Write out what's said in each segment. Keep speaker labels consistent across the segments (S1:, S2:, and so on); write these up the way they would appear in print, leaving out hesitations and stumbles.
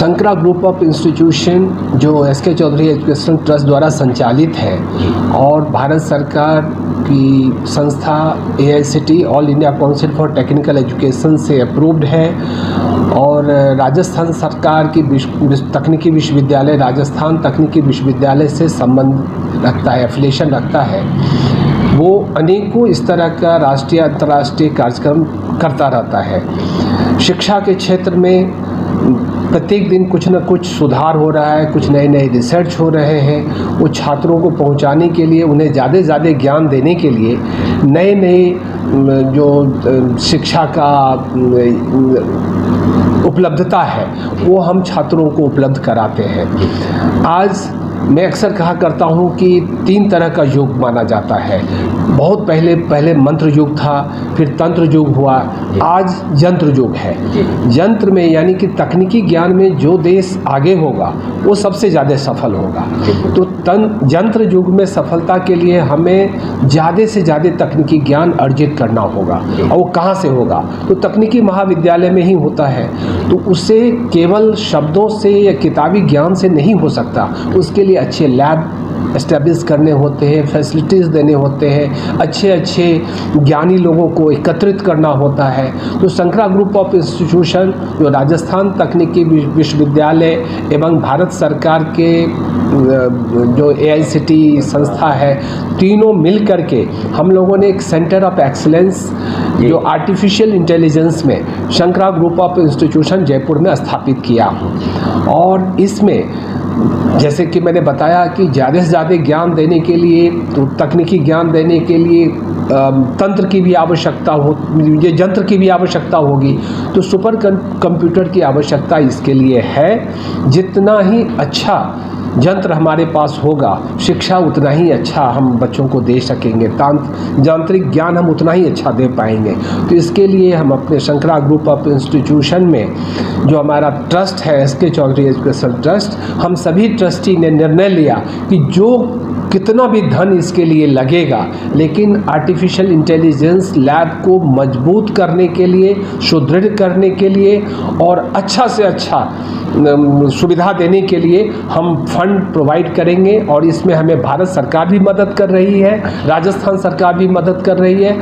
S1: Shankara group of institution जो SK. Chaudhary education trust द्वारा संचालित है और भारत सरकार की संस्था AICTE all India council for technical education से अप्रूव्ड है और राजस्थान सरकार की तकनीकी विश्वविद्यालय राजस्थान तकनीकी विश्वविद्यालय से संबंध रखता है, एफिलिएशन रखता है। वो अनेकों इस तरह का राष्ट्रीय अंतर्राष्ट्रीय कार्यक्रम करता रहता है। शिक्षा के क्षेत्र में प्रत्येक दिन कुछ न कुछ सुधार हो रहा है, कुछ नए नए रिसर्च हो रहे हैं। वो छात्रों को पहुंचाने के लिए, उन्हें ज़्यादा से ज़्यादा ज्ञान देने के लिए नए नए जो शिक्षा का उपलब्धता है वो हम छात्रों को उपलब्ध कराते हैं। आज मैं अक्सर कहा करता हूँ कि 3 तरह का युग माना जाता है। बहुत पहले मंत्र युग था, फिर तंत्र युग हुआ, आज यंत्र युग है। यंत्र में यानी कि तकनीकी ज्ञान में जो देश आगे होगा वो सबसे ज़्यादा सफल होगा। तो यंत्र युग में सफलता के लिए हमें ज़्यादा से ज़्यादा तकनीकी ज्ञान अर्जित करना होगा। और वो कहाँ से होगा? तो तकनीकी महाविद्यालय में ही होता है। तो उसे केवल शब्दों से या किताबी ज्ञान से नहीं हो सकता। उसके लिए अच्छे लैब एस्टैब्लिश करने होते हैं, फैसिलिटीज़ देने होते हैं, अच्छे ज्ञानी लोगों को एकत्रित करना होता है। तो शंकरा ग्रुप ऑफ इंस्टीट्यूशन जो राजस्थान तकनीकी विश्वविद्यालय एवं भारत सरकार के जो AICTE संस्था है, तीनों मिल करके हम लोगों ने एक सेंटर ऑफ एक्सीलेंस जो आर्टिफिशियल इंटेलिजेंस में Shankara group of institution Jaipur में स्थापित किया। और इसमें जैसे कि मैंने बताया कि ज़्यादा से ज़्यादा ज्ञान देने के लिए, तो तकनीकी ज्ञान देने के लिए तंत्र की भी आवश्यकता हो, ये यंत्र की भी आवश्यकता होगी। तो सुपर कंप्यूटर की आवश्यकता इसके लिए है। जितना ही अच्छा यंत्र हमारे पास होगा, शिक्षा उतना ही अच्छा हम बच्चों को दे सकेंगे, यांत्रिक ज्ञान हम उतना ही अच्छा दे पाएंगे। तो इसके लिए हम अपने शंकरा ग्रुप ऑफ इंस्टीट्यूशन में जो हमारा ट्रस्ट है एस.के. चौधरी एजुकेशन ट्रस्ट, हम सभी ट्रस्टी ने निर्णय लिया कि जो कितना भी धन इसके लिए लगेगा, लेकिन आर्टिफिशियल इंटेलिजेंस लैब को मजबूत करने के लिए, सुदृढ़ करने के लिए और अच्छा से अच्छा सुविधा देने के लिए हम फंड प्रोवाइड करेंगे। और इसमें हमें भारत सरकार भी मदद कर रही है, राजस्थान सरकार भी मदद कर रही है।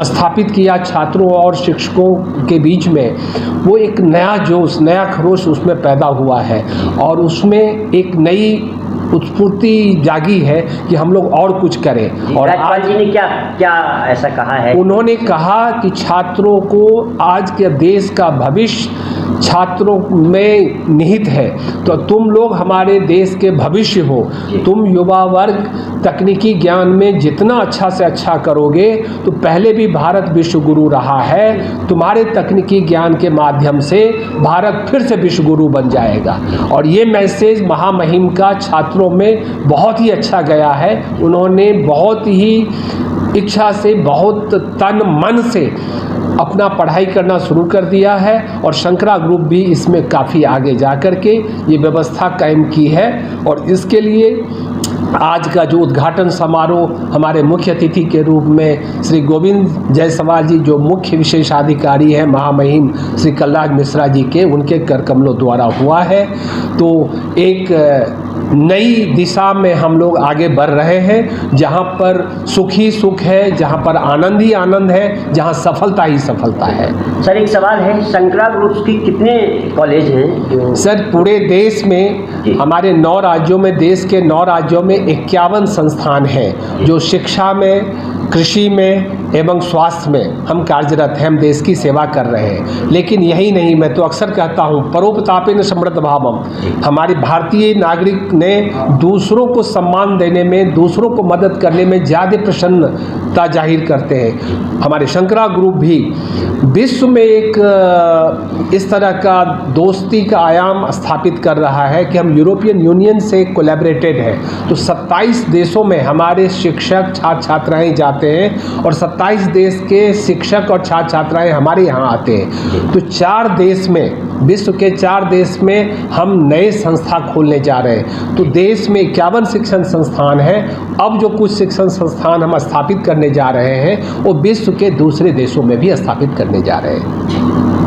S1: स्थापित किया छात्रों और शिक्षकों के बीच में वो एक नया जोश, नया खरोश उसमें पैदा हुआ है और उसमें एक नई उत्स्फूर्ति जागी है कि हम लोग और कुछ करें। और
S2: राज्यपाल जी ने क्या ऐसा कहा है?
S1: उन्होंने कहा कि छात्रों को, आज के देश का भविष्य छात्रों में निहित है, तो तुम लोग हमारे देश के भविष्य हो। तुम युवा वर्ग तकनीकी ज्ञान में जितना अच्छा से अच्छा करोगे, तो पहले भी भारत विश्व गुरु रहा है, तुम्हारे तकनीकी ज्ञान के माध्यम से भारत फिर से विश्व गुरु बन जाएगा। और ये मैसेज महामहिम का छात्रों में बहुत ही अच्छा गया है। उन्होंने बहुत ही इच्छा से, बहुत तन मन से अपना पढ़ाई करना शुरू कर दिया है और शंकरा ग्रुप भी इसमें काफ़ी आगे जा कर के ये व्यवस्था कायम की है। और इसके लिए आज का जो उद्घाटन समारोह हमारे मुख्य अतिथि के रूप में श्री गोविंद जायसवाल जी, जो मुख्य विशेषाधिकारी हैं महामहिम श्री कलराज मिश्रा जी के, उनके कर कमलों द्वारा हुआ है। तो एक नई दिशा में हम लोग आगे बढ़ रहे हैं, जहां पर सुख ही सुख है, जहां पर आनंद ही आनंद है, जहां सफलता ही सफलता है।
S2: सर एक सवाल है, शंकरा ग्रुप की कितने कॉलेज हैं?
S1: सर पूरे देश में हमारे 9 राज्यों में, देश के 9 राज्यों में 51 संस्थान हैं जो शिक्षा में, कृषि में एवं स्वास्थ्य में हम कार्यरत हैं, हम देश की सेवा कर रहे हैं। लेकिन यही नहीं, मैं तो अक्सर कहता हूँ परोपतापेन समृद्ध भावम। हमारी भारतीय नागरिक ने दूसरों को सम्मान देने में, दूसरों को मदद करने में ज़्यादा प्रसन्नता जाहिर करते हैं। हमारे शंकरा ग्रुप भी विश्व में एक इस तरह का दोस्ती का आयाम स्थापित कर रहा है कि हम यूरोपियन यूनियन से कोलैबोरेटेड हैं। तो 27 देशों में हमारे शिक्षक छात्र छात्राएँ जाते हैं और 27 देश के शिक्षक और छात्र छात्राएँ हमारे यहाँ आते हैं। तो 4 देश में, विश्व के 4 देश में हम नए संस्था खोलने जा रहे हैं। तो देश में 51 शिक्षण संस्थान हैं। अब जो कुछ शिक्षण संस्थान हम स्थापित करने जा रहे हैं वो विश्व के दूसरे देशों में भी स्थापित करने जा रहे हैं।